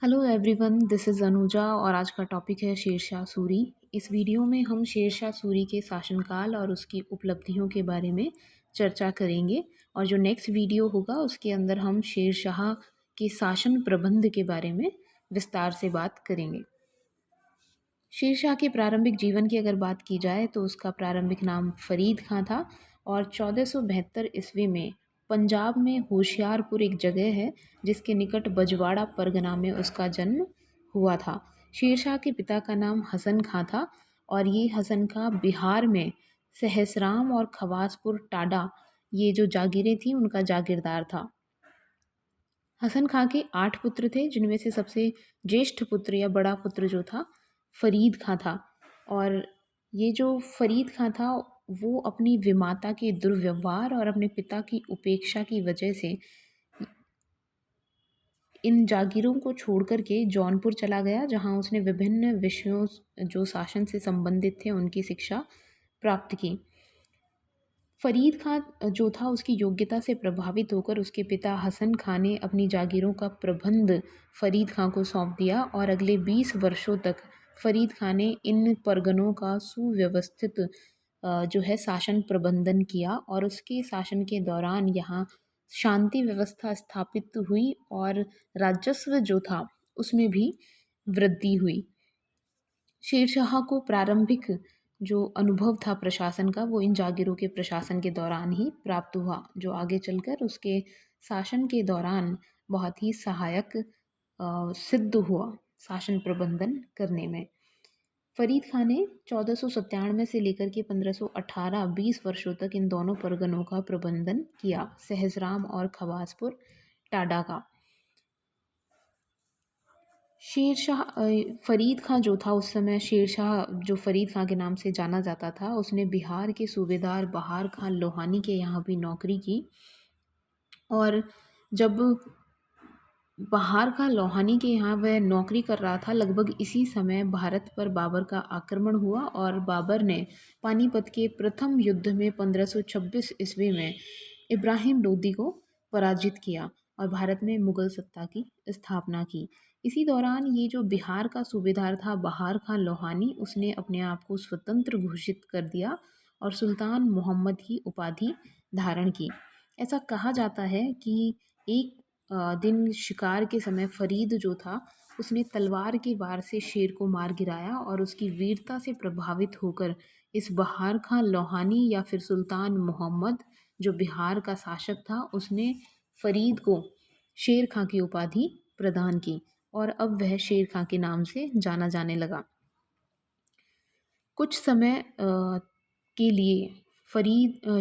Hello everyone, this is Anuja और आज का टॉपिक है शेरशाह सूरी। इस वीडियो में हम शेरशाह सूरी के शासनकाल और उसकी उपलब्धियों के बारे में चर्चा करेंगे। और जो नेक्स्ट वीडियो होगा उसके अंदर हम शेरशाह के शासन प्रबंध के बारे में विस्तार से बात करेंगे। शेरशाह के प्रारंभिक जीवन की अगर बात की जाए तो उसका प्रारंभिक नाम फरीद खां था और 1472 ईस्वी में पंजाब में होशियारपुर एक जगह है जिसके निकट बजवाड़ा परगना में उसका जन्म हुआ था। शेरशाह के पिता का नाम हसन खां था और ये हसन खां बिहार में सहसराम और खवासपुर टाडा, ये जो जागीरें थी, उनका जागीरदार था। हसन खां के 8 पुत्र थे जिनमें से सबसे ज्येष्ठ पुत्र या बड़ा पुत्र जो था फरीद खां था। और ये जो फरीद खां था वो अपनी विमाता के दुर्व्यवहार और अपने पिता की उपेक्षा की वजह से इन जागीरों को छोड़ कर के जौनपुर चला गया, जहां उसने विभिन्न विषयों जो शासन से संबंधित थे उनकी शिक्षा प्राप्त की। फरीद खां जो था उसकी योग्यता से प्रभावित होकर उसके पिता हसन खां ने अपनी जागीरों का प्रबंध फरीद खां को सौंप दिया और अगले 20 वर्षों तक फरीद खां ने इन परगनों का सुव्यवस्थित जो है शासन प्रबंधन किया और उसके शासन के दौरान यहाँ शांति व्यवस्था स्थापित हुई और राजस्व जो था उसमें भी वृद्धि हुई। शेरशाह को प्रारंभिक जो अनुभव था प्रशासन का वो इन जागीरों के प्रशासन के दौरान ही प्राप्त हुआ, जो आगे चलकर उसके शासन के दौरान बहुत ही सहायक सिद्ध हुआ शासन प्रबंधन करने में। फरीद खां ने 1497 से लेकर के 1518 20 वर्षों तक इन दोनों परगनों का प्रबंधन किया, सहसराम और खवासपुर टाडा का। शेरशाह फरीद खां जो था उस समय, शेरशाह जो फरीद खां के नाम से जाना जाता था, उसने बिहार के सूबेदार बहार खां लोहानी के यहाँ भी नौकरी की। और जब बहार खां लोहानी के यहाँ वह नौकरी कर रहा था, लगभग इसी समय भारत पर बाबर का आक्रमण हुआ और बाबर ने पानीपत के प्रथम युद्ध में 1526 ईस्वी में इब्राहिम लोदी को पराजित किया और भारत में मुगल सत्ता की स्थापना की। इसी दौरान ये जो बिहार का सूबेदार था बहार खां लोहानी, उसने अपने आप को स्वतंत्र घोषित कर दिया और सुल्तान मोहम्मद की उपाधि धारण की। ऐसा कहा जाता है कि एक दिन शिकार के समय फरीद जो था उसने तलवार के वार से शेर को मार गिराया और उसकी वीरता से प्रभावित होकर इस बहार खां लोहानी या फिर सुल्तान मोहम्मद जो बिहार का शासक था, उसने फरीद को शेर खां की उपाधि प्रदान की और अब वह शेर खां के नाम से जाना जाने लगा। कुछ समय के लिए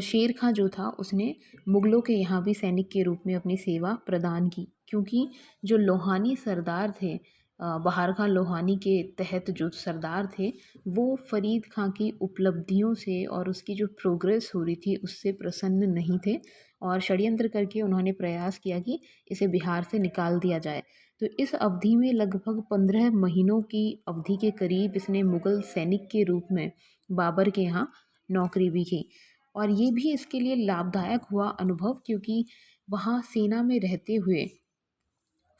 शेर खां जो था उसने मुग़लों के यहाँ भी सैनिक के रूप में अपनी सेवा प्रदान की, क्योंकि जो लोहानी सरदार थे, बहार खां लोहानी के तहत जो सरदार थे, वो फरीद खां की उपलब्धियों से और उसकी जो प्रोग्रेस हो रही थी उससे प्रसन्न नहीं थे और षड्यंत्र करके उन्होंने प्रयास किया कि इसे बिहार से निकाल दिया जाए। तो इस अवधि में लगभग 15 महीनों की अवधि के करीब इसने मुग़ल सैनिक के रूप में बाबर के यहाँ नौकरी भी की और ये भी इसके लिए लाभदायक हुआ अनुभव, क्योंकि वहाँ सेना में रहते हुए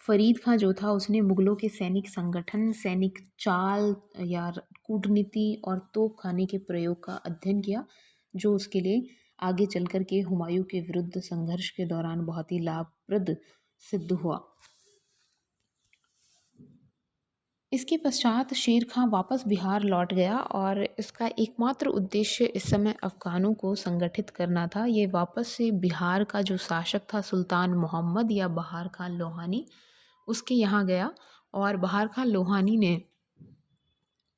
फरीद खां जो था उसने मुग़लों के सैनिक संगठन, सैनिक चाल या कूटनीति और तोप खाने के प्रयोग का अध्ययन किया, जो उसके लिए आगे चल कर के हुमायूं के विरुद्ध संघर्ष के दौरान बहुत ही लाभप्रद सिद्ध हुआ। इसके पश्चात शेर खां वापस बिहार लौट गया और इसका एकमात्र उद्देश्य इस समय अफ़गानों को संगठित करना था। ये वापस से बिहार का जो शासक था सुल्तान मोहम्मद या बहार खां लोहानी, उसके यहाँ गया और बहार खां लोहानी ने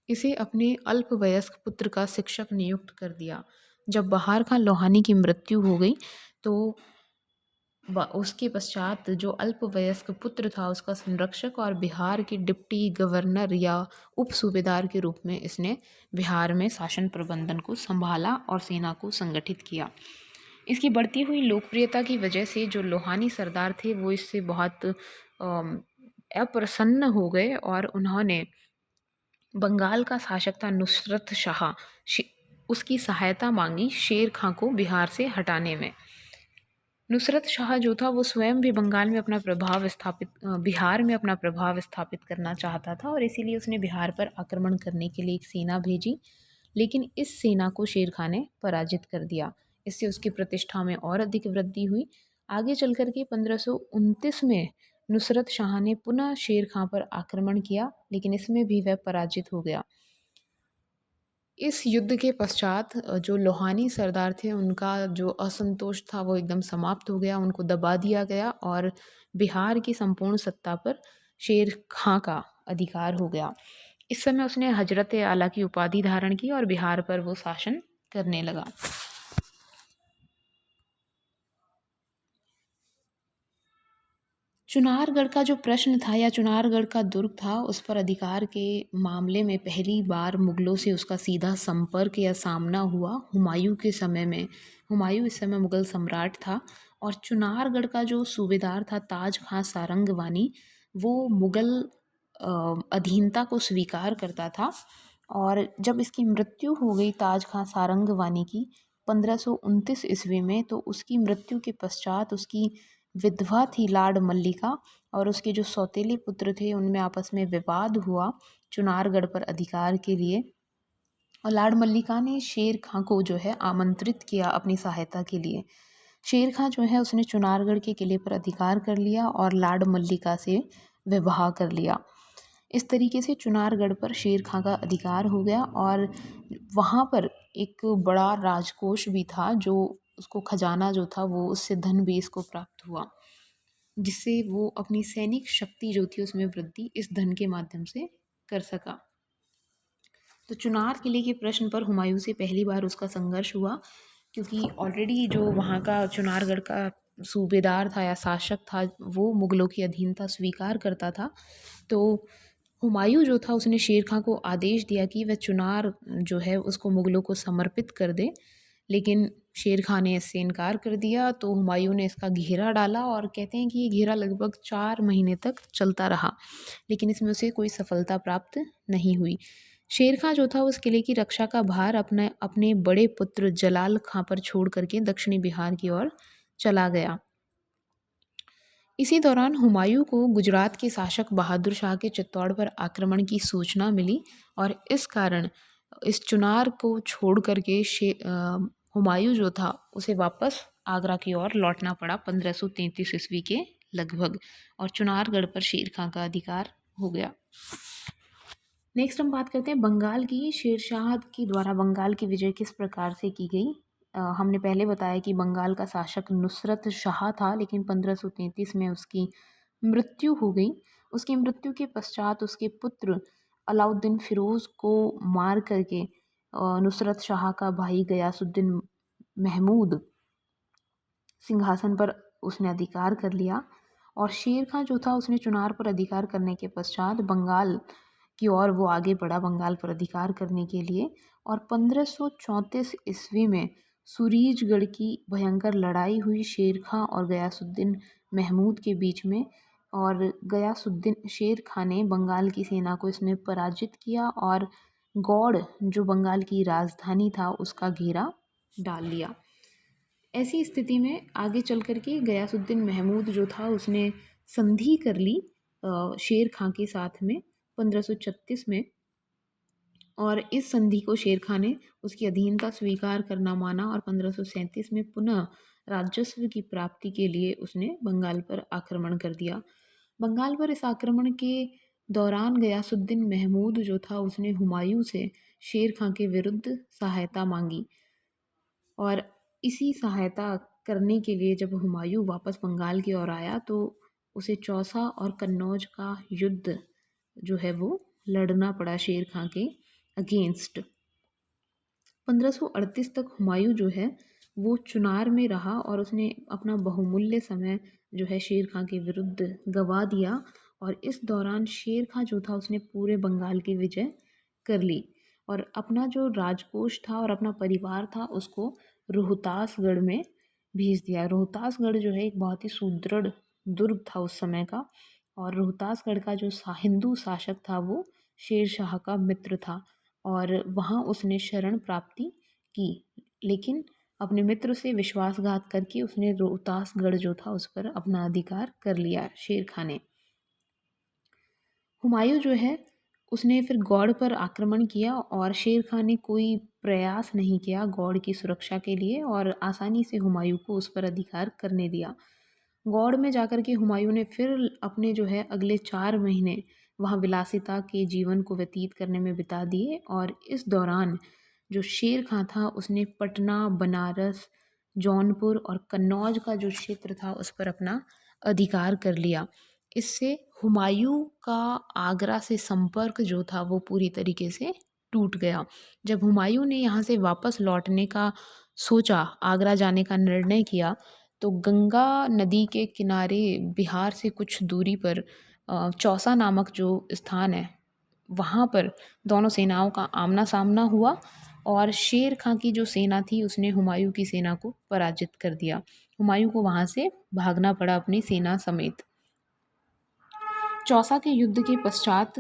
इसे अपने अल्पवयस्क पुत्र का शिक्षक नियुक्त कर दिया। जब बहार खां लोहानी की मृत्यु हो गई तो उसके पश्चात जो अल्पवयस्क पुत्र था उसका संरक्षक और बिहार के डिप्टी गवर्नर या उप सूबेदार के रूप में इसने बिहार में शासन प्रबंधन को संभाला और सेना को संगठित किया। इसकी बढ़ती हुई लोकप्रियता की वजह से जो लोहानी सरदार थे वो इससे बहुत अप्रसन्न हो गए और उन्होंने बंगाल का शासक था नुसरत शाह, उसकी सहायता मांगी शेर खां को बिहार से हटाने में। नुसरत शाह जो था वो स्वयं भी बंगाल में अपना प्रभाव स्थापित बिहार में अपना प्रभाव स्थापित करना चाहता था और इसीलिए उसने बिहार पर आक्रमण करने के लिए एक सेना भेजी। लेकिन इस सेना को शेर खां ने पराजित कर दिया। इससे उसकी प्रतिष्ठा में और अधिक वृद्धि हुई। आगे चल कर के 1529 में नुसरत शाह ने पुनः शेर खां पर आक्रमण किया, लेकिन इसमें भी वह पराजित हो गया। इस युद्ध के पश्चात जो लोहानी सरदार थे उनका जो असंतोष था वो एकदम समाप्त हो गया, उनको दबा दिया गया और बिहार की संपूर्ण सत्ता पर शेर खां का अधिकार हो गया। इस समय उसने हजरत आला की उपाधि धारण की और बिहार पर वो शासन करने लगा। चुनारगढ़ का जो प्रश्न था या चुनारगढ़ का दुर्ग था, उस पर अधिकार के मामले में पहली बार मुगलों से उसका सीधा संपर्क या सामना हुआ हुमायूं के समय में। हुमायूं इस समय मुगल सम्राट था और चुनारगढ़ का जो सूबेदार था ताज खां सारंगवानी, वो मुगल अधीनता को स्वीकार करता था। और जब इसकी मृत्यु हो गई ताज खां सारंगवानी की 1529 ईस्वी में, तो उसकी मृत्यु के पश्चात उसकी विधवा थी लाड मल्लिका और उसके जो सौतेले पुत्र थे उनमें आपस में विवाद हुआ चुनारगढ़ पर अधिकार के लिए। और लाड मल्लिका ने शेर खां को जो है आमंत्रित किया अपनी सहायता के लिए। शेर खां जो है उसने चुनारगढ़ के किले पर अधिकार कर लिया और लाड मल्लिका से विवाह कर लिया। इस तरीके से चुनारगढ़ पर शेर खां का अधिकार हो गया और वहाँ पर एक बड़ा राजकोष भी था, जो उसको खजाना जो था वो उससे धन भी इसको प्राप्त हुआ, जिससे वो अपनी सैनिक शक्ति जो थी उसमें वृद्धि इस धन के माध्यम से कर सका। तो चुनार किले के प्रश्न पर हुमायूं से पहली बार उसका संघर्ष हुआ, क्योंकि ऑलरेडी जो वहाँ का चुनारगढ़ का सूबेदार था या शासक था वो मुगलों की अधीनता स्वीकार करता था। तो हुमायूं जो था उसने शेर खां को आदेश दिया कि वह चुनार जो है उसको मुगलों को समर्पित कर दे, लेकिन शेर खां ने इससे इनकार कर दिया। तो हुमायूं ने इसका घेरा डाला और कहते हैं कि ये घेरा लगभग 4 महीने तक चलता रहा, लेकिन इसमें उसे कोई सफलता प्राप्त नहीं हुई। शेर खां जो था उस किले की रक्षा का भार अपने अपने बड़े पुत्र जलाल खां पर छोड़ करके दक्षिणी बिहार की ओर चला गया। इसी दौरान हुमायूं को गुजरात के शासक बहादुर शाह के चित्तौड़ पर आक्रमण की सूचना मिली और इस कारण इस चुनार को छोड़ करके हुमायूं जो था उसे वापस आगरा की ओर लौटना पड़ा 1533 ईस्वी के लगभग, और चुनारगढ़ पर शेर खां का अधिकार हो गया। नेक्स्ट हम बात करते हैं बंगाल की। शेरशाह के द्वारा बंगाल की विजय किस प्रकार से की गई। हमने पहले बताया कि बंगाल का शासक नुसरत शाह था, लेकिन 1533 में उसकी मृत्यु हो गई। उसकी मृत्यु के पश्चात उसके पुत्र अलाउद्दीन फिरोज़ को मार करके नुसरत शाह का भाई गयासुद्दीन महमूद सिंहासन पर उसने अधिकार कर लिया। और शेर खां जो था उसने चुनार पर अधिकार करने के पश्चात बंगाल की ओर वो आगे बढ़ा बंगाल पर अधिकार करने के लिए। और 1534 ईस्वी में सुरीजगढ़ की भयंकर लड़ाई हुई शेर खां और गयासुद्दीन महमूद के बीच में, और गयासुद्दीन शेर खां ने बंगाल की सेना को इसमें पराजित किया और गौड़ जो बंगाल की राजधानी था उसका घेरा डाल लिया। ऐसी स्थिति में आगे चल कर के गयासुद्दीन महमूद जो था उसने संधि कर ली शेर खां के साथ में 1536 में, और इस संधि को शेर खां ने उसकी अधीनता स्वीकार करना माना और 1537 में पुनः राजस्व की प्राप्ति के लिए उसने बंगाल पर आक्रमण कर दिया। बंगाल पर इस आक्रमण के दौरान गयासुद्दीन महमूद जो था उसने हुमायूं से शेर खां के विरुद्ध सहायता मांगी, और इसी सहायता करने के लिए जब हुमायूं वापस बंगाल की ओर आया तो उसे चौसा और कन्नौज का युद्ध जो है वो लड़ना पड़ा शेर खां के अगेंस्ट। 1538 तक हुमायूं जो है वो चुनार में रहा और उसने अपना बहुमूल्य समय जो है शेर खां के विरुद्ध गवा दिया। और इस दौरान शेर खां जो था उसने पूरे बंगाल की विजय कर ली और अपना जो राजकोष था और अपना परिवार था उसको रोहतासगढ़ में भेज दिया। रोहतासगढ़ जो है एक बहुत ही सुदृढ़ दुर्ग था उस समय का, और रोहतासगढ़ का जो हिंदू शासक था वो शेर शाह का मित्र था और वहाँ उसने शरण प्राप्ति की। लेकिन अपने मित्र से विश्वासघात करके उसने रोहतासगढ़ जो था उस पर अपना अधिकार कर लिया शेर खां ने। हुमायूं जो है उसने फिर गौड़ पर आक्रमण किया और शेर खां ने कोई प्रयास नहीं किया गौड़ की सुरक्षा के लिए और आसानी से हुमायूं को उस पर अधिकार करने दिया। गौड़ में जाकर के हुमायूं ने फिर अपने जो है अगले 4 महीने वहाँ विलासिता के जीवन को व्यतीत करने में बिता दिए और इस दौरान जो शेर खां था उसने पटना, बनारस, जौनपुर और कन्नौज का जो क्षेत्र था उस पर अपना अधिकार कर लिया। इससे हुमायूं का आगरा से संपर्क जो था वो पूरी तरीके से टूट गया। जब हुमायूं ने यहाँ से वापस लौटने का सोचा, आगरा जाने का निर्णय किया, तो गंगा नदी के किनारे बिहार से कुछ दूरी पर चौसा नामक जो स्थान है वहाँ पर दोनों सेनाओं का आमना सामना हुआ और शेर खां की जो सेना थी उसने हुमायूं की सेना को पराजित कर दिया। हुमायूं को वहाँ से भागना पड़ा अपनी सेना समेत। चौसा के युद्ध के पश्चात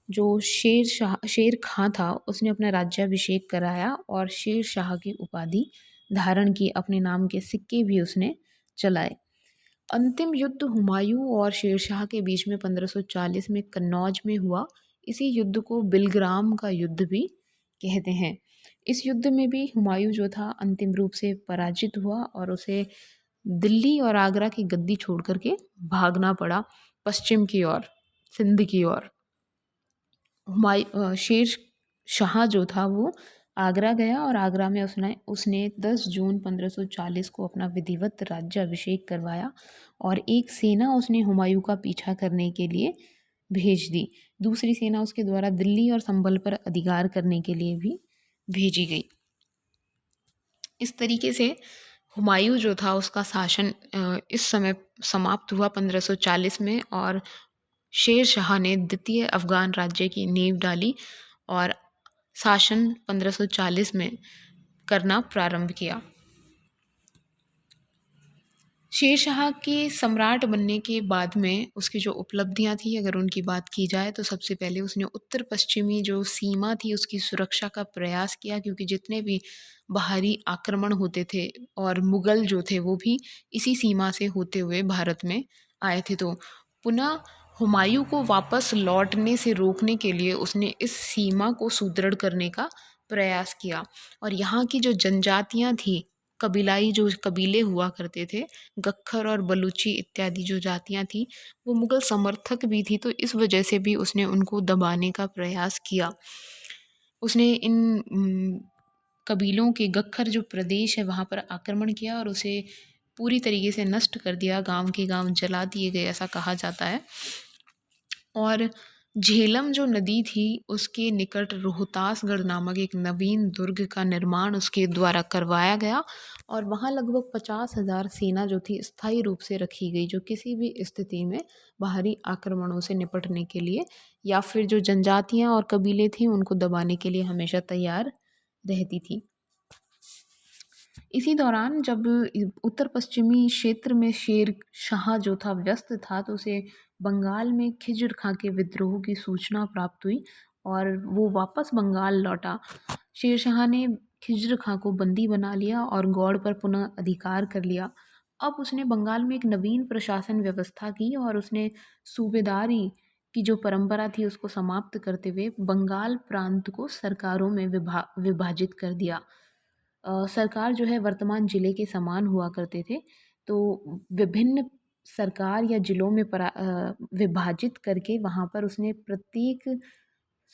जो शेर खां था उसने अपना राज्याभिषेक कराया और शेर शाह की उपाधि धारण की, अपने नाम के सिक्के भी उसने चलाए। अंतिम युद्ध हुमायूं और शेरशाह के बीच में 1540 में कन्नौज में हुआ। इसी युद्ध को बिलग्राम का युद्ध भी कहते हैं। इस युद्ध में भी हुमायूं जो था अंतिम रूप से पराजित हुआ और उसे दिल्ली और आगरा की गद्दी छोड़ करके भागना पड़ा पश्चिम की ओर, सिंध की ओर। शेर शाह जो था वो आगरा गया और आगरा में उसने 10 जून 1540 को अपना विधिवत राज्याभिषेक करवाया और एक सेना उसने हुमायूं का पीछा करने के लिए भेज दी। दूसरी सेना उसके द्वारा दिल्ली और संभल पर अधिकार करने के लिए भी भेजी गई। इस तरीके से हुमायूं जो था उसका शासन इस समय समाप्त हुआ 1540 में और शेर शाह ने द्वितीय अफगान राज्य की नींव डाली और शासन 1540 में करना प्रारंभ किया। शेर शाह के सम्राट बनने के बाद में उसकी जो उपलब्धियां थी अगर उनकी बात की जाए तो सबसे पहले उसने उत्तर पश्चिमी जो सीमा थी उसकी सुरक्षा का प्रयास किया, क्योंकि जितने भी बाहरी आक्रमण होते थे और मुग़ल जो थे वो भी इसी सीमा से होते हुए भारत में आए थे। तो पुनः हुमायूं को वापस लौटने से रोकने के लिए उसने इस सीमा को सुदृढ़ करने का प्रयास किया और यहाँ की जो जनजातियाँ थी, कबीलाई जो कबीले हुआ करते थे, गख्खर और बलूची इत्यादि जो जातियाँ थीं वो मुग़ल समर्थक भी थी, तो इस वजह से भी उसने उनको दबाने का प्रयास किया। उसने इन कबीलों के गख्खर जो प्रदेश है वहाँ पर आक्रमण किया और उसे पूरी तरीके से नष्ट कर दिया, गांव के गांव जला दिए गए ऐसा कहा जाता है। और झेलम जो नदी थी उसके निकट रोहतासगढ़ नामक एक नवीन दुर्ग का निर्माण उसके द्वारा करवाया गया और वहाँ लगभग 50,000 सेना जो थी स्थायी रूप से रखी गई, जो किसी भी स्थिति में बाहरी आक्रमणों से निपटने के लिए या फिर जो जनजातियाँ और कबीले थीं उनको दबाने के लिए हमेशा तैयार रहती थी। इसी दौरान जब उत्तर पश्चिमी क्षेत्र में शेर शाह जो था व्यस्त था तो उसे बंगाल में खिज़्र खां के विद्रोह की सूचना प्राप्त हुई और वो वापस बंगाल लौटा। शेर शाह ने खिज़्र खां को बंदी बना लिया और गौड़ पर पुनः अधिकार कर लिया। अब उसने बंगाल में एक नवीन प्रशासन व्यवस्था की और उसने सूबेदारी की जो परंपरा थी उसको समाप्त करते हुए बंगाल प्रांत को सरकारों में विभाजित कर दिया। सरकार जो है वर्तमान ज़िले के समान हुआ करते थे, तो विभिन्न सरकार या ज़िलों में विभाजित करके वहाँ पर उसने प्रत्येक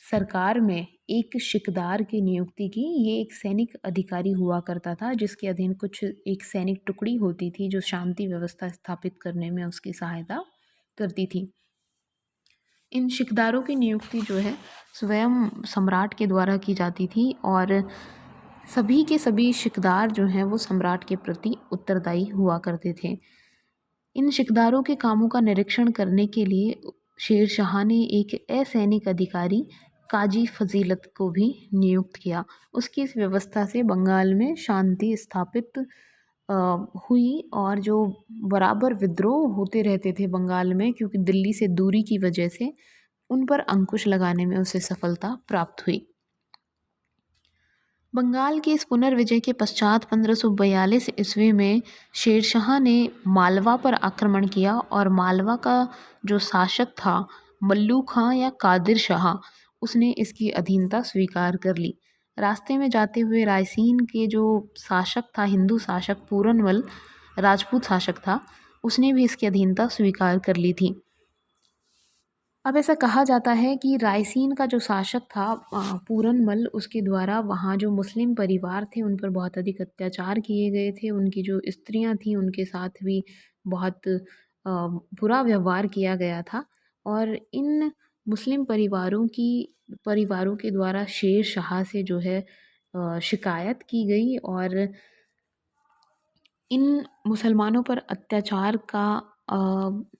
सरकार में एक शिकदार की नियुक्ति की। ये एक सैनिक अधिकारी हुआ करता था जिसके अधीन कुछ एक सैनिक टुकड़ी होती थी जो शांति व्यवस्था स्थापित करने में उसकी सहायता करती थी। इन शिकदारों की नियुक्ति जो है स्वयं सम्राट के द्वारा की जाती थी और सभी के सभी शिकदार जो हैं वो सम्राट के प्रति उत्तरदायी हुआ करते थे। इन शिकदारों के कामों का निरीक्षण करने के लिए शेर शाह ने एक असैनिक अधिकारी काजी फजीलत को भी नियुक्त किया। उसकी इस व्यवस्था से बंगाल में शांति स्थापित हुई और जो बराबर विद्रोह होते रहते थे बंगाल में, क्योंकि दिल्ली से दूरी की वजह से उन पर अंकुश लगाने में उसे सफलता प्राप्त हुई। बंगाल के इस पुनर्विजय के पश्चात 1542 ईस्वी में शेरशाह ने मालवा पर आक्रमण किया और मालवा का जो शासक था मल्लू खां या कादिर शाह, उसने इसकी अधीनता स्वीकार कर ली। रास्ते में जाते हुए रायसीन के जो शासक था, हिंदू शासक पूरनमल, राजपूत शासक था, उसने भी इसकी अधीनता स्वीकार कर ली थी। अब ऐसा कहा जाता है कि रायसीन का जो शासक था पूरनमल, उसके द्वारा वहाँ जो मुस्लिम परिवार थे उन पर बहुत अधिक अत्याचार किए गए थे। उनकी जो स्त्रियां थीं उनके साथ भी बहुत बुरा व्यवहार किया गया था। और इन मुस्लिम परिवारों के द्वारा शेर शाह से जो है शिकायत की गई और इन मुसलमानों पर अ,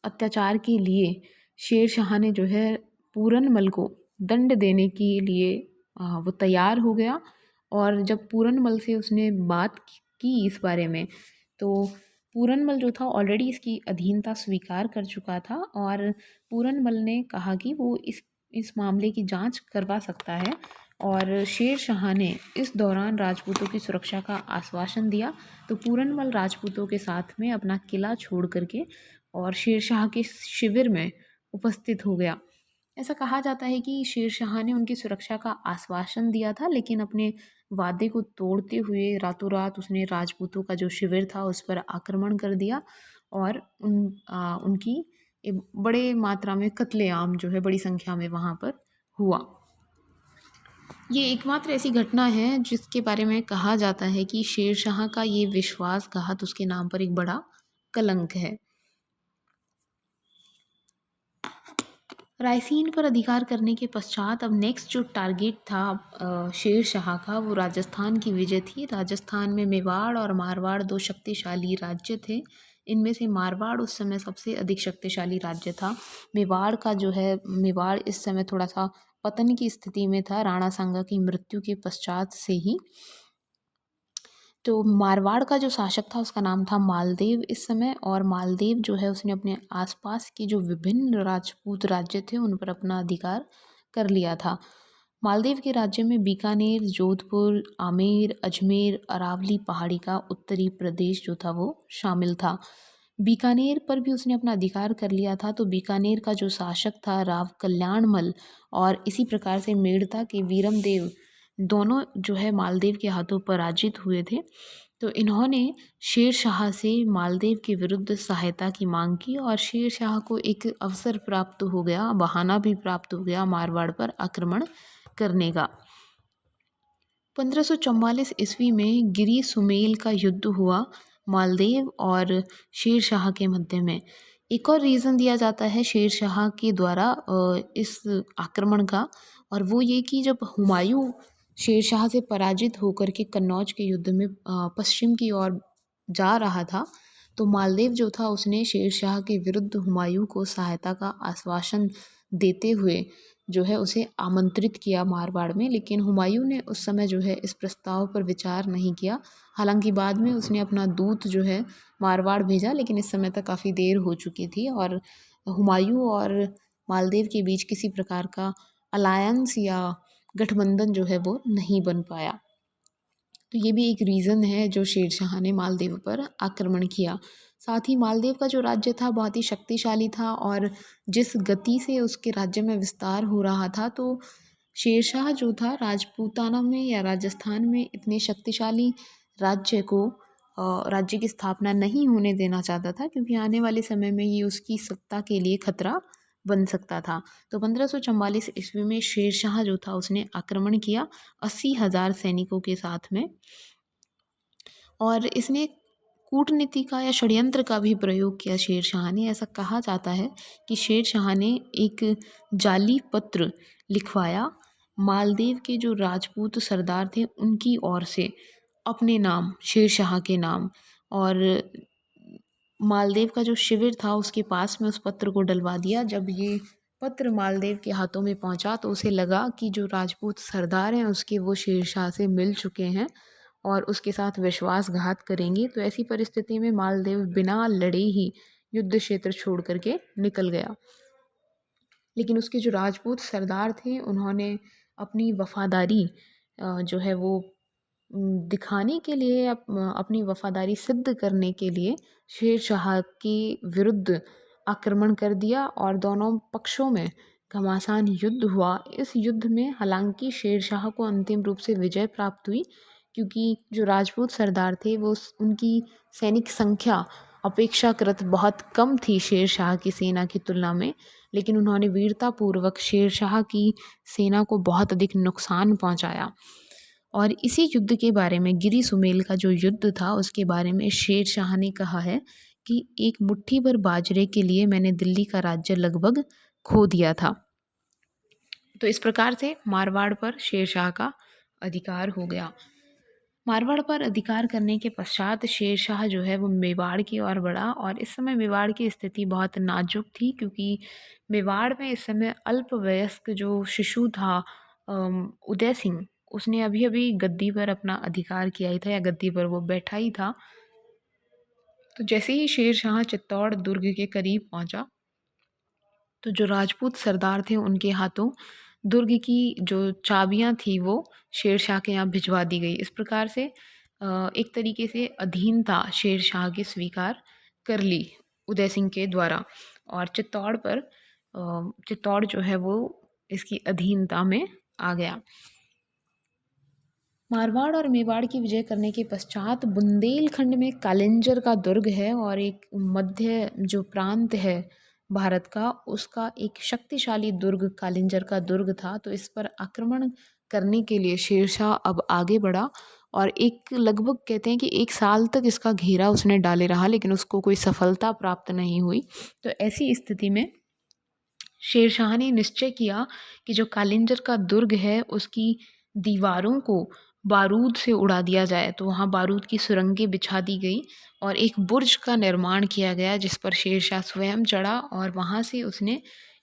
अत्याचार के लिए शेर शाह ने जो है पूरनमल को दंड देने के लिए वो तैयार हो गया। और जब पूरनमल से उसने बात की इस बारे में, तो पूरनमल जो था ऑलरेडी इसकी अधीनता स्वीकार कर चुका था और पूरनमल ने कहा कि वो इस मामले की जांच करवा सकता है। और शेर शाह ने इस दौरान राजपूतों की सुरक्षा का आश्वासन दिया। तो पूरनमल राजपूतों के साथ में अपना किला छोड़ करके और शेरशाह के शिविर में उपस्थित हो गया। ऐसा कहा जाता है कि शेरशाह ने उनकी सुरक्षा का आश्वासन दिया था, लेकिन अपने वादे को तोड़ते हुए रातों रात उसने राजपूतों का जो शिविर था उस पर आक्रमण कर दिया और उनकी बड़े मात्रा में कत्लेआम जो है बड़ी संख्या में वहाँ पर हुआ। ये एकमात्र ऐसी घटना है जिसके बारे में कहा जाता है कि शेरशाह का ये विश्वासघात उसके नाम पर एक बड़ा कलंक है। रायसीन पर अधिकार करने के पश्चात अब नेक्स्ट जो टारगेट था शेरशाह का, वो राजस्थान की विजय थी। राजस्थान में मेवाड़ और मारवाड़ दो शक्तिशाली राज्य थे। इनमें से मारवाड़ उस समय सबसे अधिक शक्तिशाली राज्य था। मेवाड़ इस समय थोड़ा सा पतन की स्थिति में था राणा सांगा की मृत्यु के पश्चात से ही। तो मारवाड़ का जो शासक था उसका नाम था मालदेव इस समय। और मालदेव जो है उसने अपने आसपास के जो विभिन्न राजपूत राज्य थे उन पर अपना अधिकार कर लिया था। मालदेव के राज्य में बीकानेर, जोधपुर, आमेर, अजमेर, अरावली पहाड़ी का उत्तरी प्रदेश जो था वो शामिल था। बीकानेर पर भी उसने अपना अधिकार कर लिया था। तो बीकानेर का जो शासक था राव कल्याणमल और इसी प्रकार से मेड़ता के वीरमदेव, दोनों जो है मालदेव के हाथों पराजित हुए थे। तो इन्होंने शेर शाह से मालदेव के विरुद्ध सहायता की मांग की और शेर शाह को एक अवसर प्राप्त हो गया, बहाना भी प्राप्त हो गया मारवाड़ पर आक्रमण करने का। 1544 ईस्वी में गिरी सुमेल का युद्ध हुआ मालदेव और शेर शाह के मध्य में। एक और रीज़न दिया जाता है शेर शाह के द्वारा इस आक्रमण का, और वो ये कि जब हुमायूं शेरशाह से पराजित होकर के कन्नौज के युद्ध में पश्चिम की ओर जा रहा था, तो मालदेव जो था उसने शेरशाह के विरुद्ध हुमायूं को सहायता का आश्वासन देते हुए जो है उसे आमंत्रित किया मारवाड़ में। लेकिन हुमायूं ने उस समय जो है इस प्रस्ताव पर विचार नहीं किया। हालांकि बाद में उसने अपना दूत जो है मारवाड़ भेजा, लेकिन इस समय तक काफ़ी देर हो चुकी थी और हुमायूं और मालदेव के बीच किसी प्रकार का अलायंस या गठबंधन जो है वो नहीं बन पाया। तो ये भी एक रीज़न है जो शेरशाह ने मालदेव पर आक्रमण किया। साथ ही मालदेव का जो राज्य था बहुत ही शक्तिशाली था और जिस गति से उसके राज्य में विस्तार हो रहा था, तो शेरशाह जो था राजपूताना में या राजस्थान में इतने शक्तिशाली राज्य की स्थापना नहीं होने देना चाहता था, क्योंकि आने वाले समय में ये उसकी सत्ता के लिए खतरा बन सकता था। तो 1544 ईस्वी में शेरशाह जो था उसने आक्रमण किया 80,000 सैनिकों के साथ में, और इसने कूटनीति का या षड्यंत्र का भी प्रयोग किया शेरशाह ने। ऐसा कहा जाता है कि शेरशाह ने एक जाली पत्र लिखवाया मालदेव के जो राजपूत सरदार थे उनकी ओर से अपने नाम, शेरशाह के नाम, और मालदेव का जो शिविर था उसके पास में उस पत्र को डलवा दिया। जब ये पत्र मालदेव के हाथों में पहुंचा तो उसे लगा कि जो राजपूत सरदार हैं उसके वो शेरशाह से मिल चुके हैं और उसके साथ विश्वासघात करेंगे। तो ऐसी परिस्थिति में मालदेव बिना लड़े ही युद्ध क्षेत्र छोड़ करके निकल गया। लेकिन उसके जो राजपूत सरदार थे उन्होंने अपनी वफादारी जो है वो दिखाने के लिए अपनी वफ़ादारी सिद्ध करने के लिए शेर शाह के विरुद्ध आक्रमण कर दिया और दोनों पक्षों में घमासान युद्ध हुआ। इस युद्ध में हालांकि शेर शाह को अंतिम रूप से विजय प्राप्त हुई, क्योंकि जो राजपूत सरदार थे वो उनकी सैनिक संख्या अपेक्षाकृत बहुत कम थी शेर शाह की सेना की तुलना में, लेकिन उन्होंने वीरतापूर्वक शेर शाह की सेना को बहुत अधिक नुकसान पहुंचाया। और इसी युद्ध के बारे में, गिरी सुमेल का जो युद्ध था उसके बारे में शेर शाह ने कहा है कि एक मुट्ठी भर बाजरे के लिए मैंने दिल्ली का राज्य लगभग खो दिया था। तो इस प्रकार से मारवाड़ पर शेर शाह का अधिकार हो गया। मारवाड़ पर अधिकार करने के पश्चात शेर शाह जो है वो मेवाड़ की ओर बढ़ा, और इस समय मेवाड़ की स्थिति बहुत नाजुक थी, क्योंकि मेवाड़ में इस समय अल्पवयस्क जो शिशु था उदय सिंह, उसने अभी अभी गद्दी पर अपना अधिकार किया ही था, या गद्दी पर वो बैठा ही था। तो जैसे ही शेर शाह चित्तौड़ दुर्ग के करीब पहुंचा, तो जो राजपूत सरदार थे उनके हाथों दुर्ग की जो चाबियां थी वो शेर शाह के यहाँ भिजवा दी गई। इस प्रकार से एक तरीके से अधीनता शेर शाह की स्वीकार कर ली उदय सिंह के द्वारा, और चित्तौड़ जो है वो इसकी अधीनता में आ गया। मारवाड़ और मेवाड़ की विजय करने के पश्चात बुंदेलखंड में कालिंजर का दुर्ग है, और एक मध्य जो प्रांत है भारत का, उसका एक शक्तिशाली दुर्ग कालिंजर का दुर्ग था। तो इस पर आक्रमण करने के लिए शेरशाह अब आगे बढ़ा, और एक लगभग कहते हैं कि 1 साल तक इसका घेरा उसने डाले रहा, लेकिन उसको कोई सफलता प्राप्त नहीं हुई। तो ऐसी स्थिति में शेरशाह ने निश्चय किया कि जो कालिंजर का दुर्ग है उसकी दीवारों को बारूद से उड़ा दिया जाए। तो वहाँ बारूद की सुरंगें बिछा दी गई और एक बुर्ज का निर्माण किया गया, जिस पर शेरशाह स्वयं चढ़ा, और वहाँ से उसने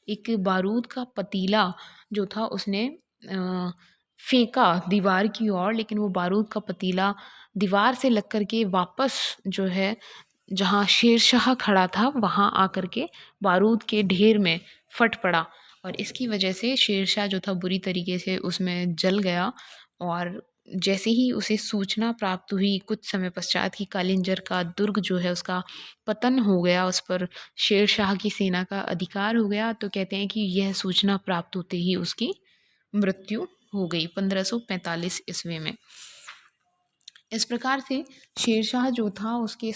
एक बारूद का पतीला जो था उसने फेंका दीवार की ओर, लेकिन वो बारूद का पतीला दीवार से लग कर के वापस जो है जहाँ शेरशाह खड़ा था वहाँ आकर के बारूद के ढेर में फट पड़ा, और इसकी वजह से शेरशाह जो था बुरी तरीके से उसमें जल गया। और जैसे ही उसे सूचना प्राप्त हुई कुछ समय पश्चात कि कालिंजर का दुर्ग जो है उसका पतन हो गया, उस पर शेरशाह की सेना का अधिकार हो गया, तो कहते हैं कि यह सूचना प्राप्त होते ही उसकी मृत्यु हो गई 1545 ईस्वी में। इस प्रकार से शेरशाह जो था उसके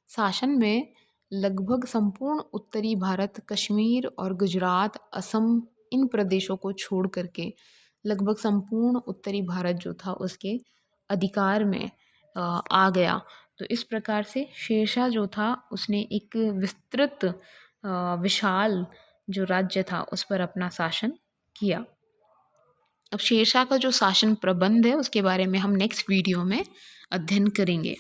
शासन में लगभग संपूर्ण उत्तरी भारत, कश्मीर और गुजरात, असम, इन प्रदेशों को छोड़ करके लगभग संपूर्ण उत्तरी भारत जो था उसके अधिकार में आ गया। तो इस प्रकार से शेरशाह जो था उसने एक विस्तृत विशाल जो राज्य था उस पर अपना शासन किया। अब शेरशाह का जो शासन प्रबंध है उसके बारे में हम नेक्स्ट वीडियो में अध्ययन करेंगे।